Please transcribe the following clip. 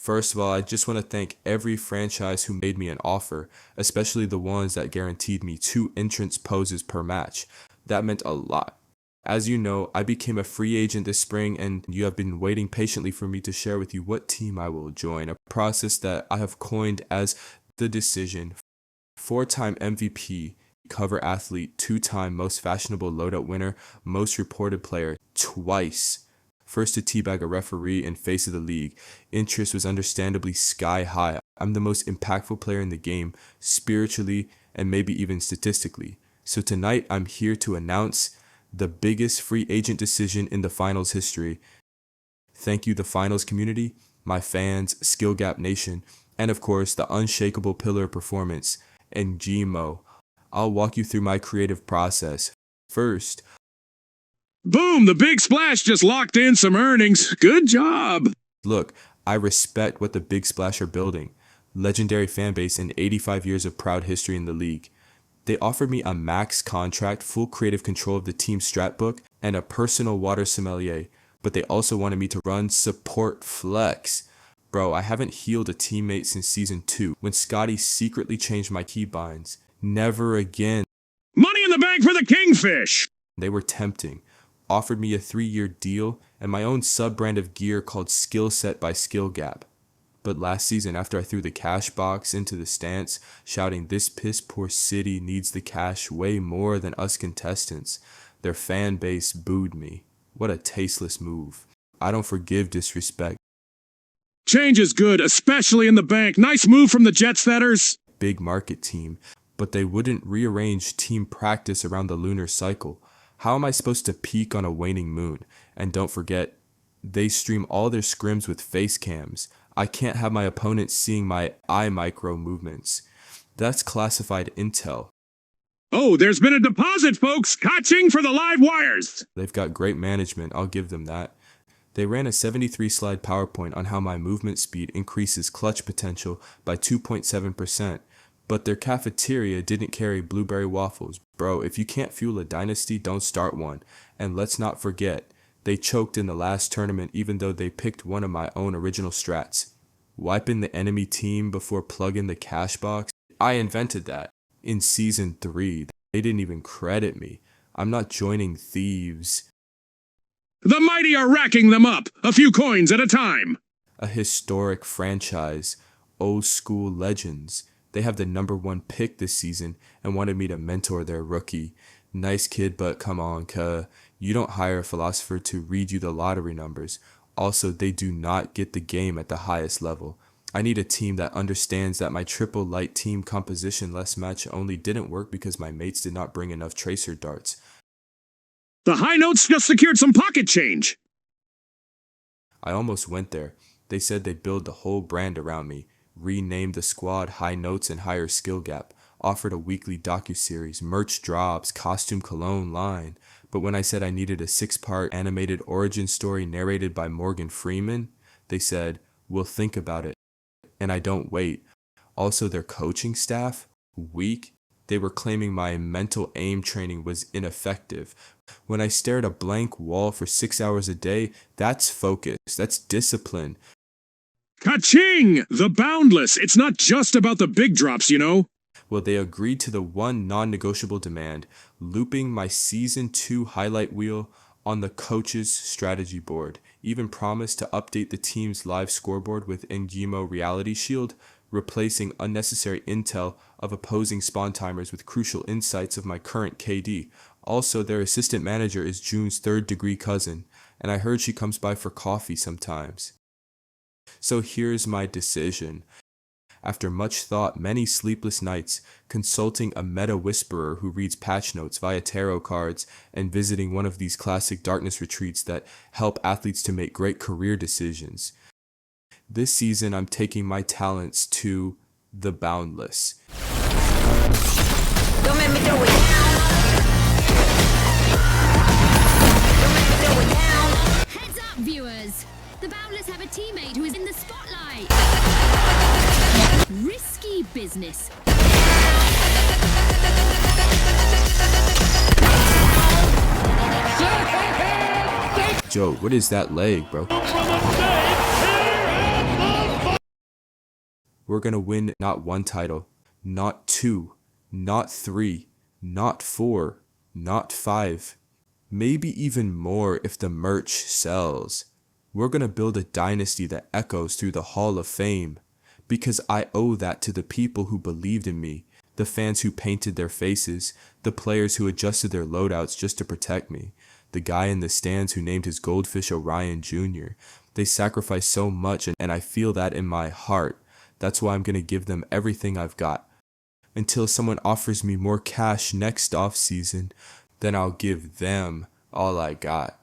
First of all, I just want to thank every franchise who made me an offer, especially the ones that guaranteed me 2 entrance poses per match. That meant a lot. As you know, I became a free agent this spring, and you have been waiting patiently for me to share with you what team I will join, a process that I have coined as the decision. 4-time MVP, cover athlete, 2-time most fashionable loadout winner, most reported player, twice. First to teabag a referee and face of the league. Interest was understandably sky high. I'm the most impactful player in the game, spiritually and maybe even statistically. So tonight I'm here to announce the biggest free agent decision in the finals history. Thank you, the finals community, my fans, Skill Gap Nation, and of course the unshakable pillar of performance, Engimo. I'll walk you through my creative process. First, boom, the big splash just locked in some earnings. Good job. Look, I respect what the Big Splash are building. Legendary fan base and 85 years of proud history in the league. They offered me a max contract, full creative control of the team strat book, and a personal water sommelier, but they also wanted me to run support flex. Bro, I haven't healed a teammate since season 2, when Scotty secretly changed my keybinds. Never again. Money in the bank for the Kingfish. They were tempting. Offered me a 3-year deal and my own sub-brand of gear called Skill Set by Skill Gap. But last season, after I threw the cash box into the stance, shouting this piss poor city needs the cash way more than us contestants, their fan base booed me. What a tasteless move. I don't forgive disrespect. Change is good, especially in the bank. Nice move from the Jetsetters. Big market team, but they wouldn't rearrange team practice around the lunar cycle. How am I supposed to peak on a waning moon? And don't forget, they stream all their scrims with face cams. I can't have my opponents seeing my eye micro movements. That's classified intel. Oh, there's been a deposit, folks. Catching for the live wires. They've got great management, I'll give them that. They ran a 73-slide PowerPoint on how my movement speed increases clutch potential by 2.7%. But their cafeteria didn't carry blueberry waffles. Bro, if you can't fuel a dynasty, don't start one. And let's not forget, they choked in the last tournament even though they picked one of my own original strats. Wiping the enemy team before plugging the cash box? I invented that. In season 3, they didn't even credit me. I'm not joining thieves. The mighty are racking them up, a few coins at a time. A historic franchise, old school legends. They have the #1 pick this season and wanted me to mentor their rookie. Nice kid, but come on, you don't hire a philosopher to read you the lottery numbers. Also, they do not get the game at the highest level. I need a team that understands that my triple light team composition less match only didn't work because my mates did not bring enough tracer darts. The high notes just secured some pocket change. I almost went there. They said they'd build the whole brand around me. Renamed the squad High Notes and Higher Skill Gap, offered a weekly docuseries, merch drops, costume cologne line. But when I said I needed a 6-part animated origin story narrated by Morgan Freeman, they said, we'll think about it. And I don't wait. Also, their coaching staff, weak. They were claiming my mental aim training was ineffective. When I stare at a blank wall for 6 hours a day, that's focus, that's discipline. Ka-ching! The boundless. It's not just about the big drops, you know. Well, they agreed to the one non-negotiable demand, looping my Season 2 highlight wheel on the coach's strategy board. Even promised to update the team's live scoreboard with Engimo Reality Shield, replacing unnecessary intel of opposing spawn timers with crucial insights of my current KD. Also, their assistant manager is June's 3rd-degree cousin, and I heard she comes by for coffee sometimes. So here's my decision. After much thought, many sleepless nights, consulting a meta whisperer who reads patch notes via tarot cards, and visiting one of these classic darkness retreats that help athletes to make great career decisions. This season, I'm taking my talents to the boundless. Don't make me throw it down. Don't make me throw it down. Heads up, viewers. The Boundless have a teammate who is in the spotlight. Risky business. Joe, what is that leg, bro? We're gonna win not one title, not two, not three, not four, not five, maybe even more if the merch sells. We're gonna build a dynasty that echoes through the Hall of Fame, because I owe that to the people who believed in me, the fans who painted their faces, the players who adjusted their loadouts just to protect me, the guy in the stands who named his goldfish Orion Jr. They sacrificed so much, and I feel that in my heart. That's why I'm gonna give them everything I've got. Until someone offers me more cash next offseason, then I'll give them all I got.